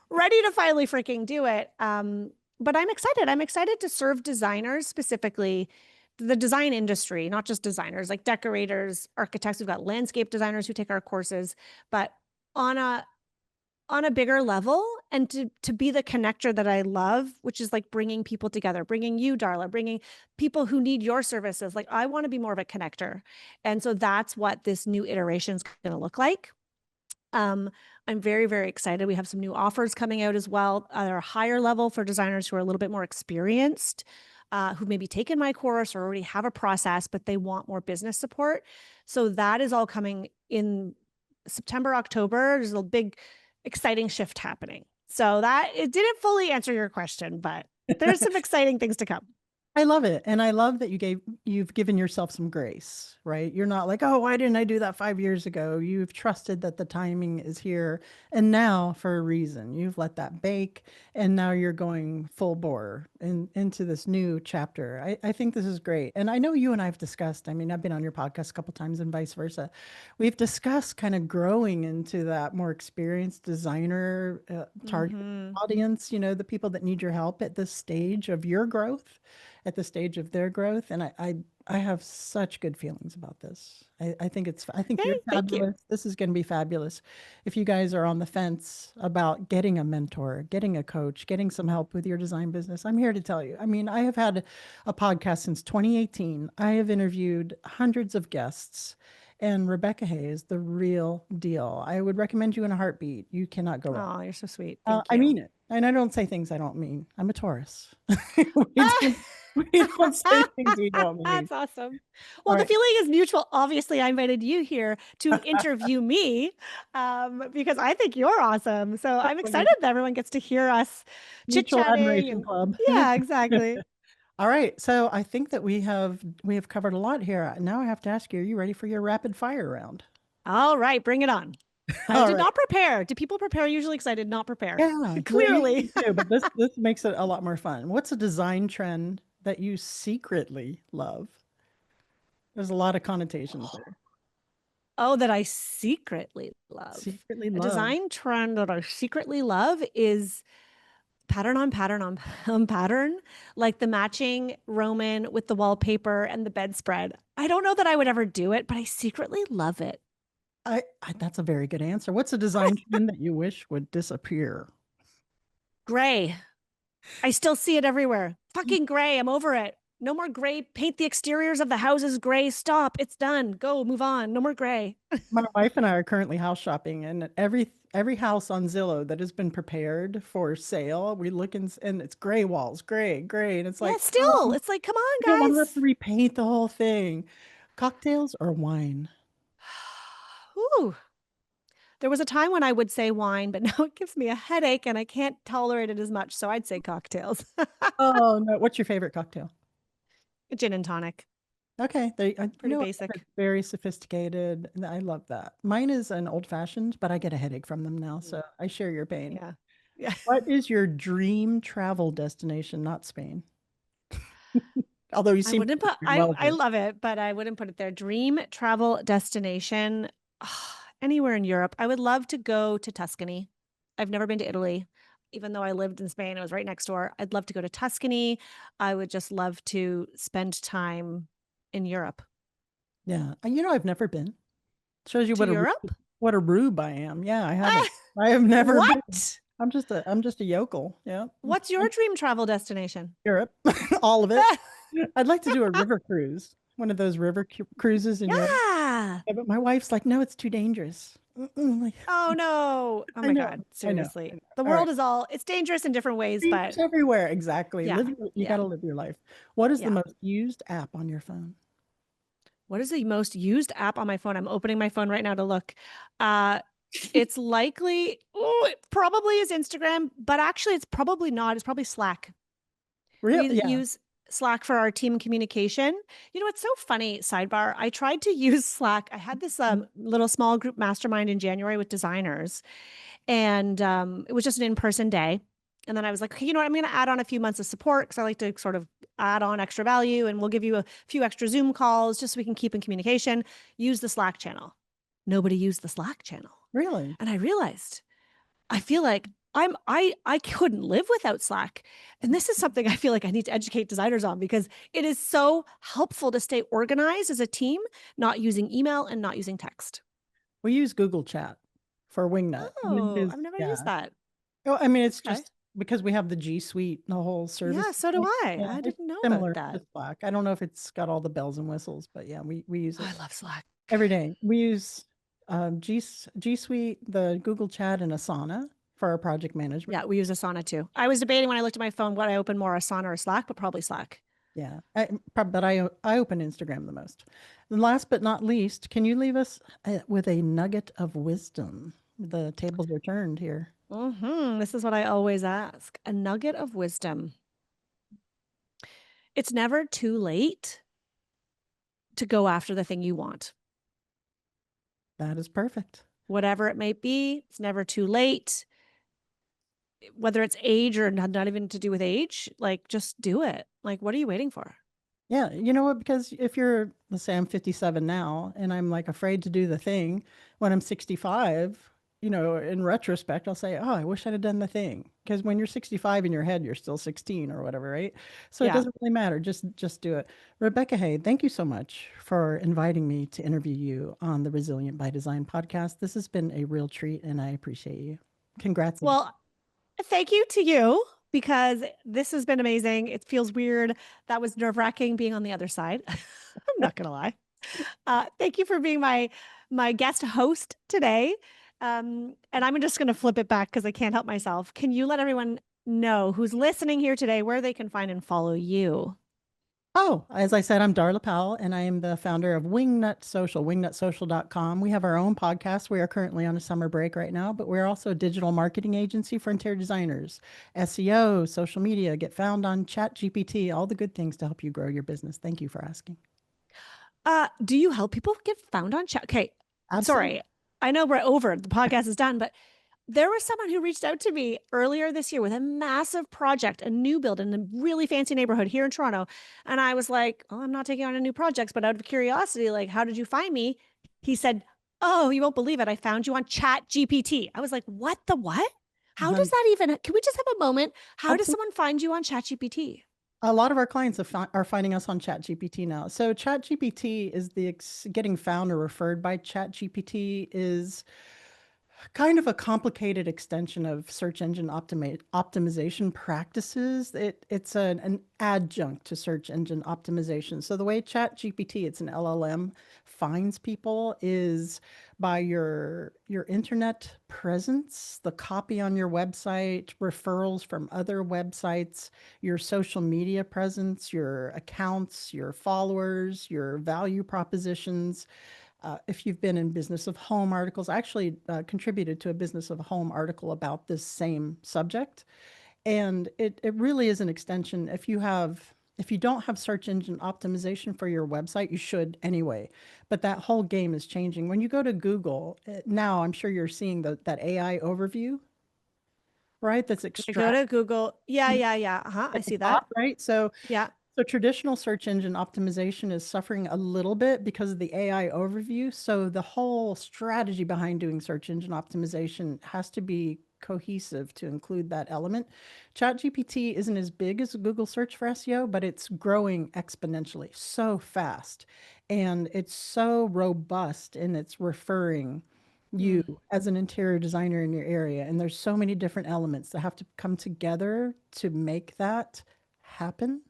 ready to finally freaking do it. But I'm excited. I'm excited to serve designers, specifically the design industry, not just designers, like decorators, architects. We've got landscape designers who take our courses, but on a bigger level, and to be the connector that I love, which is like bringing people together, bringing you, Darla, bringing people who need your services. Like I want to be more of a connector. And so that's what this new iteration is going to look like. Um, I'm very, very excited. We have some new offers coming out as well at a higher level for designers who are a little bit more experienced, who maybe taken my course or already have a process, but they want more business support. So that is all coming in September, October. There's a big, exciting shift happening. So that it didn't fully answer your question, but there's some exciting things to come. I love it. And I love that you've given yourself some grace, right? You're not like, oh, why didn't I do that 5 years ago? You've trusted that the timing is here. And now for a reason, you've let that bake. And now you're going full bore into this new chapter. I think this is great. And I know you and I have discussed, I mean, I've been on your podcast a couple times and vice versa. We've discussed kind of growing into that more experienced designer target audience, the people that need your help at this stage of your growth, at the stage of their growth. And I have such good feelings about this. I think you're Hey, thank you. fabulous. This is going to be fabulous. If you guys are on the fence about getting a mentor, getting a coach, getting some help with your design business, I'm here to tell you. I mean, I have had a podcast since 2018. I have interviewed hundreds of guests. And Rebecca Hay is the real deal. I would recommend you in a heartbeat. You cannot go wrong. Oh, you're so sweet. Thank I you. mean it. And I don't say things I don't mean. I'm a Taurus. We don't say things we don't mean. That's awesome. All Well, the right. feeling is mutual. Obviously, I invited you here to interview me because I think you're awesome. So I'm excited that everyone gets to hear us Mutual chit-chatting admiration and club. yeah, exactly. All right. So I think that we have covered a lot here. Now I have to ask you, are you ready for your rapid fire round? All right, bring it on. I All did right. not prepare. Do people prepare usually? Because I did not prepare. Yeah, we Clearly. usually do, but this makes it a lot more fun. What's a design trend that you secretly love? There's a lot of connotations there. Oh, that I secretly love. Secretly A love. design trend that I secretly love is pattern on pattern on pattern, like the matching Roman with the wallpaper and the bedspread. I don't know that I would ever do it, but I secretly love it. That's a very good answer. What's a design trend that you wish would disappear? Gray. I still see it everywhere. Fucking gray. I'm over it. No more gray. Paint the exteriors of the houses gray. Stop. It's done. Go, move on. No more gray. My wife and I are currently house shopping, and every house on Zillow that has been prepared for sale, we look and it's gray walls, gray, and it's Yeah, like, still. It's like, come on, you don't want to have guys. to repaint the whole thing. Cocktails or wine? Ooh. There was a time when I would say wine, but now it gives me a headache and I can't tolerate it as much. So I'd say cocktails. Oh no, what's your favorite cocktail? Gin and tonic. Okay, Pretty basic. it's very sophisticated. And I love that. Mine is an old fashioned, but I get a headache from them now, so I share your pain. Yeah. Yeah. What is your dream travel destination? Not Spain. Although you I seem to wouldn't put be well I here. love it, but I wouldn't put it there. Dream travel destination. Anywhere in Europe. I would love to go to Tuscany. I've never been to Italy. Even though I lived in Spain, it was right next door. I'd love to go to Tuscany. I would just love to spend time in Europe. Yeah, I've never been. Shows you To Europe? what a rube I am. Yeah, I haven't. Ah, I have never been. what? I'm just a yokel. Yeah. What's your dream travel destination? Europe, all of it. I'd like to do a river cruise, one of those river cruises in Europe. Yeah. Yeah, but my wife's like, no, it's too dangerous. I'm like, Oh no. Oh I my know, God. I know, I Seriously. know. The All right. world is it's dangerous in different ways, but Beach everywhere. Exactly. yeah. You got Yeah. to live your life. What is the Yeah. most used app on your phone? What is the most used app on my phone? I'm opening my phone right now to look. Uh, it's likely, oh, it probably is Instagram, but actually, it's probably not. It's probably Slack. Real? We Yeah. use Slack for our team communication. You know, it's so funny. Sidebar, I tried to use Slack. I had this little small group mastermind in January with designers, and it was just an in person day. And then I was like, okay, you know what? I'm going to add on a few months of support because I like to sort of add on extra value and we'll give you a few extra Zoom calls just so we can keep in communication. Use the Slack channel. Nobody used the Slack channel. Really? And I realized I feel like I couldn't live without Slack. And this is something I feel like I need to educate designers on because it is so helpful to stay organized as a team, not using email and not using text. We use Google Chat for Wingnut. Oh, Because, I've never used yeah. that. Oh, I mean, it's Okay. just because we have the G Suite, the whole Yeah, service. so do I. Yeah, I it's didn't know about similar to that. Slack. I don't know if it's got all the bells and whistles, but yeah, we use Oh, it I love Slack. every day. We use G Suite, the Google Chat, and Asana for our project management. Yeah, we use Asana too. I was debating when I looked at my phone what I open more, Asana or Slack, but probably Slack. Yeah, but I open Instagram the most. And last but not least, can you leave us with a nugget of wisdom? The tables are turned here. This is what I always ask. A nugget of wisdom. It's never too late to go after the thing you want. That is perfect. Whatever it may be, it's never too late. Whether it's age or not even to do with age, like just do it. Like, what are you waiting for? Yeah, you know what? Because if you're, let's say I'm 57 now and I'm like afraid to do the thing when I'm 65, in retrospect, I'll say, oh, I wish I'd have done the thing. Because when you're 65 in your head, you're still 16 or whatever, right? So it Yeah. doesn't really matter. Just do it. Rebecca Hay, thank you so much for inviting me to interview you on the Resilient by Design podcast. This has been a real treat and I appreciate you. Congrats again. Well, thank you to you because this has been amazing. It feels weird. That was nerve-wracking being on the other side. I'm not gonna lie. Thank you for being my guest host today. And I'm just gonna flip it back because I can't help myself. Can you let everyone know who's listening here today where they can find and follow you? Oh, as I said, I'm Darla Powell, and I am the founder of Wingnut Social, wingnutsocial.com. We have our own podcast. We are currently on a summer break right now, but we're also a digital marketing agency for interior designers, SEO, social media, get found on ChatGPT, all the good things to help you grow your business. Thank you for asking. Do you help people get found on chat? Okay, Absolutely. sorry. I know we're over. The podcast is done, but there was someone who reached out to me earlier this year with a massive project, a new build in a really fancy neighborhood here in Toronto. And I was like, oh, I'm not taking on any projects, but out of curiosity, like, how did you find me? He said, oh, you won't believe it. I found you on Chat GPT. I was like, what the what? How does Um, that even, can we just have a moment? How does absolutely. someone find you on Chat GPT? A lot of our clients are finding us on ChatGPT now. So ChatGPT is getting found or referred by ChatGPT is kind of a complicated extension of search engine optimization practices. It's an adjunct to search engine optimization. So the way ChatGPT, it's an LLM, finds people is by your internet presence, the copy on your website, referrals from other websites, your social media presence, your accounts, your followers, your value propositions. If you've been in business of home articles, I actually contributed to a business of home article about this same subject. And it really is an extension. If you don't have search engine optimization for your website, you should anyway. But that whole game is changing. When you go to Google, now I'm sure you're seeing that AI overview, right? That's I go extract to Google. Yeah, yeah, yeah. I at the see that. top, right? So Yeah. so traditional search engine optimization is suffering a little bit because of the AI overview. So the whole strategy behind doing search engine optimization has to be cohesive to include that element. ChatGPT isn't as big as Google search for SEO, but it's growing exponentially so fast. And it's so robust in its referring. you as an interior designer in your area. And there's so many different elements that have to come together to make that happen.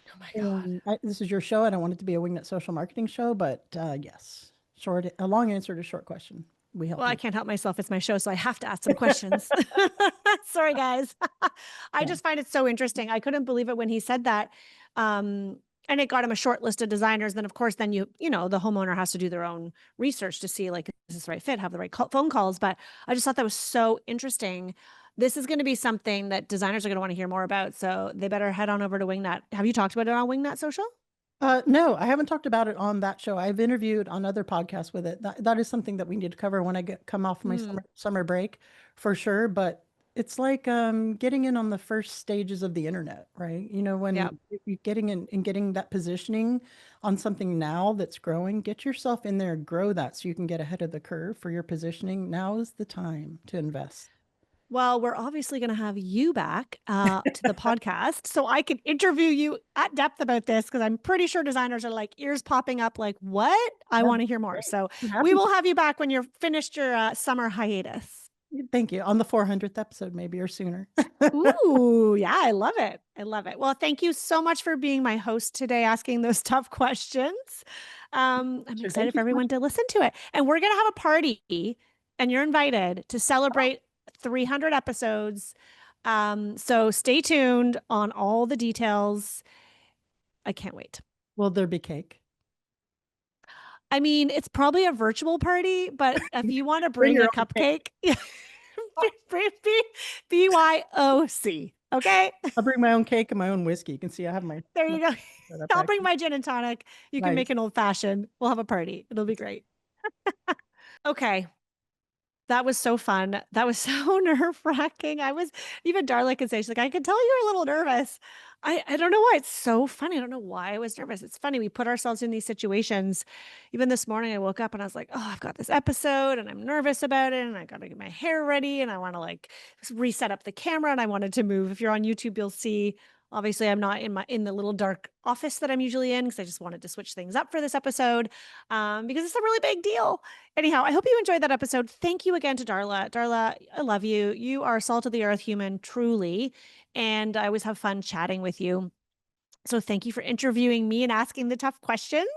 Oh my God. And this is your show. I don't want it to be a Wingnut Social marketing show, but yes, a long answer to short question. We help Well, I you. can't help myself. It's my show, so I have to ask some questions. Sorry, guys. I Yeah. just find it so interesting. I couldn't believe it when he said that. And it got him a short list of designers. Then, of course, then the homeowner has to do their own research to see like, is this the right fit, have the right phone calls. But I just thought that was so interesting. This is going to be something that designers are going to want to hear more about. So they better head on over to Wingnut. Have you talked about it on Wingnut Social? No, I haven't talked about it on that show. I've interviewed on other podcasts with it. That is something that we need to cover when I come off my Mm, summer break for sure. But it's like getting in on the first stages of the internet, right? You know, yeah. when you're getting in and getting that positioning on something now that's growing, get yourself in there, grow that so you can get ahead of the curve for your positioning. Now is the time to invest. Well, we're obviously going to have you back to the podcast so I can interview you at depth about this because I'm pretty sure designers are like ears popping up, like, what? I That'd want be to hear more. great. So I'm we happy will to. have you back when you're finished your summer hiatus. Thank you. On the 400th episode, maybe or sooner. Ooh, yeah, I love it. I love it. Well, thank you so much for being my host today, asking those tough questions. I'm Sure. excited Thank for you so much. everyone to listen to it. And we're going to have a party, and you're invited to celebrate 300 episodes. So stay tuned on all the details. I can't wait. Will there be cake? I mean, it's probably a virtual party, but if you want to Bring bring your a own cake. cupcake, BYOC. Okay. I'll bring my own cake and my own whiskey. You can see I have There my you go. set up I'll bring actually. my gin and tonic. You can make Nice. an old fashioned. We'll have a party. It'll be great. Okay. That was so fun. That was so nerve wracking. Even Darla could say, she's like, I could tell you were a little nervous. I don't know why. It's so funny. I don't know why I was nervous. It's funny. We put ourselves in these situations. Even this morning, I woke up and I was like, oh, I've got this episode and I'm nervous about it. And I got to get my hair ready and I want to like reset up the camera and I wanted to move. If you're on YouTube, you'll see. Obviously, I'm not in the little dark office that I'm usually in because I just wanted to switch things up for this episode because it's a really big deal. Anyhow, I hope you enjoyed that episode. Thank you again to Darla. Darla, I love you. You are salt of the earth human, truly. And I always have fun chatting with you. So thank you for interviewing me and asking the tough questions.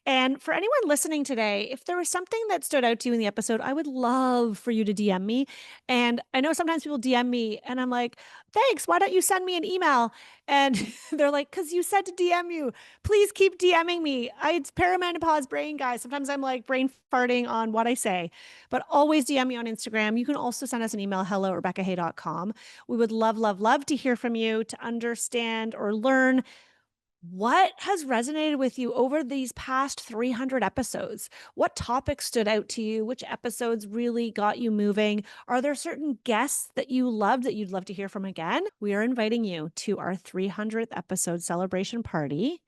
And for anyone listening today, if there was something that stood out to you in the episode, I would love for you to DM me. And I know sometimes people DM me and I'm like, thanks, why don't you send me an email? And they're like, because you said to DM you. Please keep DMing me. It's perimenopause brain, guys. Sometimes I'm like brain farting on what I say, but always DM me on Instagram. You can also send us an email, hello@rebeccahay.com. We would love, love, love to hear from you to understand or learn what has resonated with you over these past 300 episodes? What topics stood out to you? Which episodes really got you moving? Are there certain guests that you loved that you'd love to hear from again? We are inviting you to our 300th episode celebration party.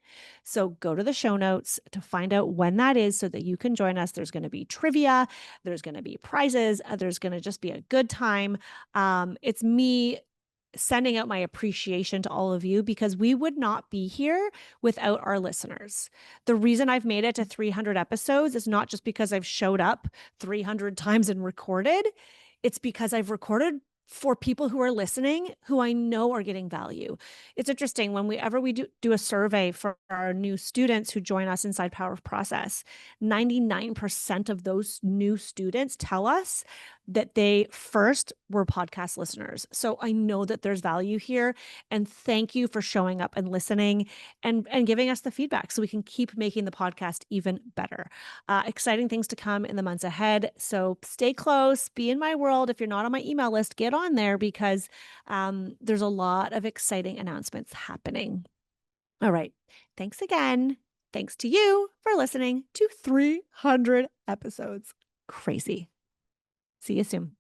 So go to the show notes to find out when that is so that you can join us. There's going to be trivia, there's going to be prizes, there's going to just be a good time. It's me sending out my appreciation to all of you because we would not be here without our listeners. The reason I've made it to 300 episodes is not just because I've showed up 300 times and recorded. It's because I've recorded for people who are listening who I know are getting value. It's interesting whenever we do a survey for our new students who join us inside Power of Process, 99% of those new students tell us that they first were podcast listeners. So I know that there's value here. And thank you for showing up and listening and giving us the feedback so we can keep making the podcast even better. Exciting things to come in the months ahead. So stay close, be in my world. If you're not on my email list, get on there because there's a lot of exciting announcements happening. All right. Thanks again. Thanks to you for listening to 300 episodes. Crazy. See you soon.